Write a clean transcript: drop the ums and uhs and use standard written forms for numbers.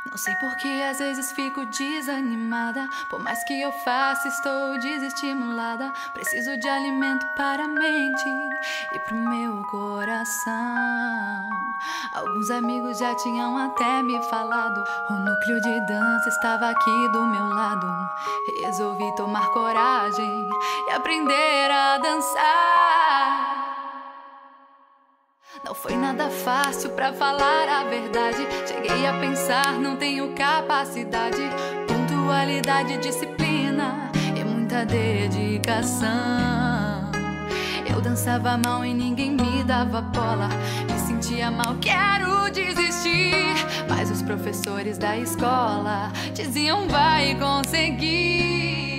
Não sei por que às vezes fico desanimada. Por mais que eu faça, estou desestimulada. Preciso de alimento para a mente e pro meu coração. Alguns amigos já tinham até me falado. O núcleo de dança estava aqui do meu lado. Resolvi tomar coragem e aprender a dançar. Não foi nada fácil, pra falar a verdade. Cheguei a pensar, não tenho capacidade. Pontualidade, disciplina e muita dedicação. Eu dançava mal e ninguém me dava bola. Me sentia mal, quero desistir. Mas os professores da escola diziam vai conseguir.